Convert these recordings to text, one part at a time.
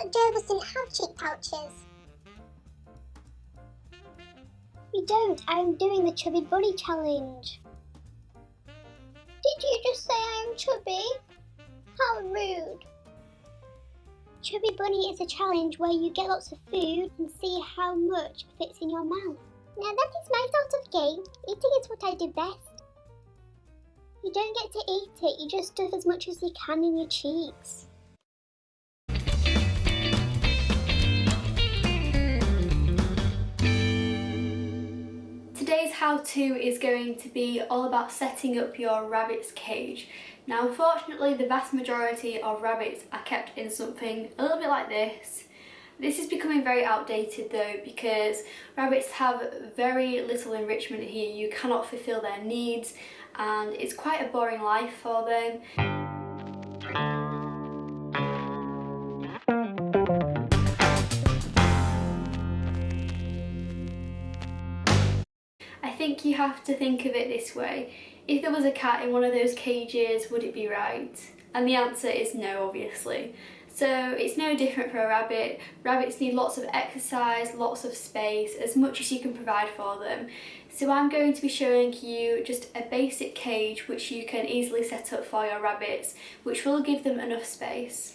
thought Joe doesn't have cheek pouches. We don't. I'm doing the Chubby Bunny challenge. Did you just say I am chubby? How rude. Chubby Bunny is a challenge where you get lots of food and see how much fits in your mouth. Now that is my sort of game. Eating is what I do best. You don't get to eat it, you just stuff as much as you can in your cheeks. Today's how-to is going to be all about setting up your rabbit's cage. Now unfortunately the vast majority of rabbits are kept in something a little bit like this. This is becoming very outdated though, because rabbits have very little enrichment here. You cannot fulfill their needs and it's quite a boring life for them. I think you have to think of it this way. If there was a cat in one of those cages, would it be right? And the answer is no, obviously. So it's no different for a rabbit. Rabbits need lots of exercise, lots of space, as much as you can provide for them. So I'm going to be showing you just a basic cage which you can easily set up for your rabbits, which will give them enough space.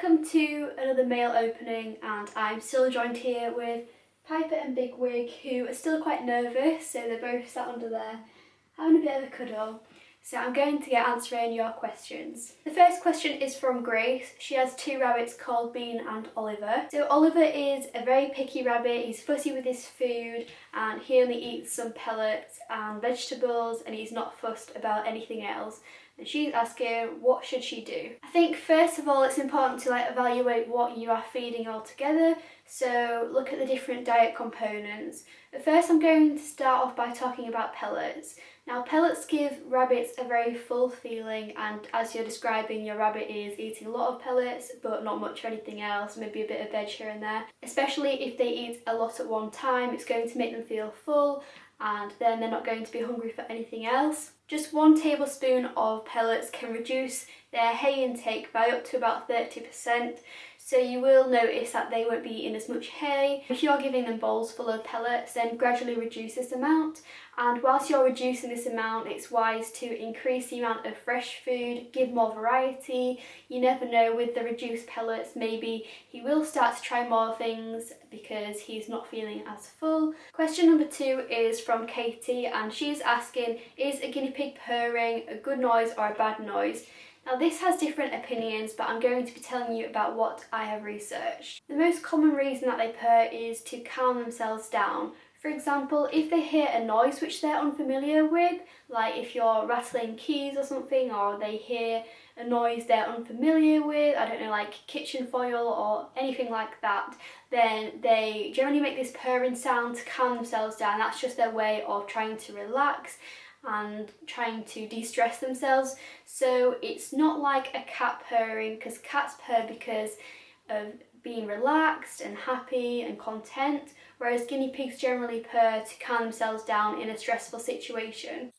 welcome to another mail opening, and I'm still joined here with Piper and Bigwig, who are still quite nervous, so they're both sat under there having a bit of a cuddle. So I'm going to get answering your questions. The first question is from Grace. She has two rabbits called Bean and Oliver. So Oliver is a very picky rabbit. He's fussy with his food and he only eats some pellets and vegetables, and he's not fussed about anything else. And she's asking, what should she do? I think first of all it's important to evaluate what you are feeding altogether. So look at the different diet components. But first I'm going to start off by talking about pellets. Now pellets give rabbits a very full feeling, and as you're describing, your rabbit is eating a lot of pellets but not much of anything else, maybe a bit of veg here and there. Especially if they eat a lot at one time, it's going to make them feel full and then they're not going to be hungry for anything else. Just 1 tablespoon of pellets can reduce their hay intake by up to about 30%, so you will notice that they won't be eating as much hay. If you're giving them bowls full of pellets, then gradually reduce this amount, and whilst you're reducing this amount, it's wise to increase the amount of fresh food, give more variety. You never know, with the reduced pellets, maybe he will start to try more things because he's not feeling as full. Question number 2 is from Katie, and she's asking, is a guinea pig purring a good noise or a bad noise? Now this has different opinions, but I'm going to be telling you about what I have researched. The most common reason that they purr is to calm themselves down. For example, if they hear a noise which they're unfamiliar with, like if you're rattling keys or something, or they hear a noise they're unfamiliar with, I don't know, like kitchen foil or anything like that, then they generally make this purring sound to calm themselves down. That's just their way of trying to relax and trying to de-stress themselves. So it's not like a cat purring, because cats purr because of being relaxed and happy and content, whereas guinea pigs generally purr to calm themselves down in a stressful situation.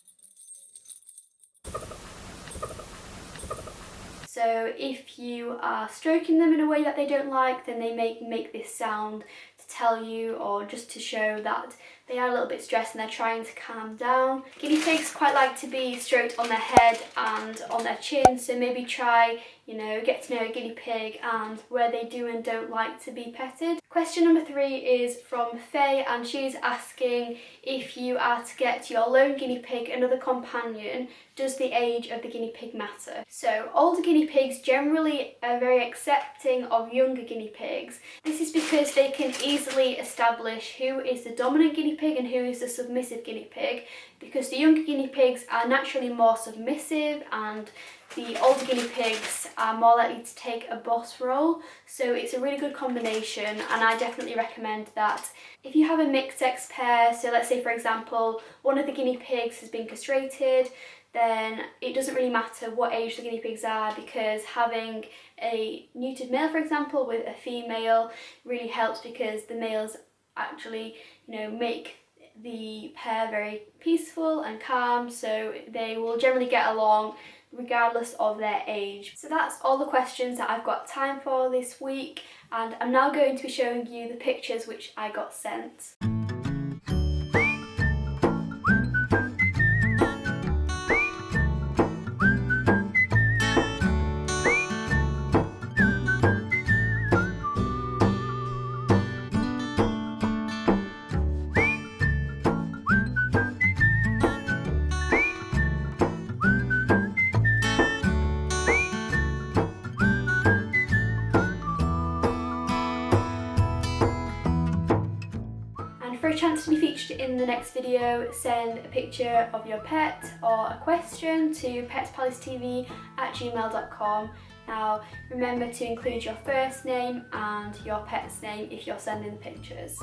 So if you are stroking them in a way that they don't like, then they make this sound to tell you, or just to show that they are a little bit stressed and they're trying to calm down. Guinea pigs quite like to be stroked on their head and on their chin, so maybe try, get to know a guinea pig and where they do and don't like to be petted. Question number 3 is from Faye, and she's asking, if you are to get your lone guinea pig another companion, does the age of the guinea pig matter? So older guinea pigs generally are very accepting of younger guinea pigs. This is because they can easily establish who is the dominant guinea pig and who is the submissive guinea pig, because the younger guinea pigs are naturally more submissive and the older guinea pigs are more likely to take a boss role. So it's a really good combination, and I definitely recommend that. If you have a mixed sex pair, so let's say for example one of the guinea pigs has been castrated, then it doesn't really matter what age the guinea pigs are, because having a neutered male, for example, with a female really helps, because the males actually, make the pair very peaceful and calm, so they will generally get along regardless of their age. So that's all the questions that I've got time for this week, and I'm now going to be showing you the pictures which I got sent. For a chance to be featured in the next video, send a picture of your pet or a question to petspalacetv@gmail.com. Now remember to include your first name and your pet's name if you're sending the pictures.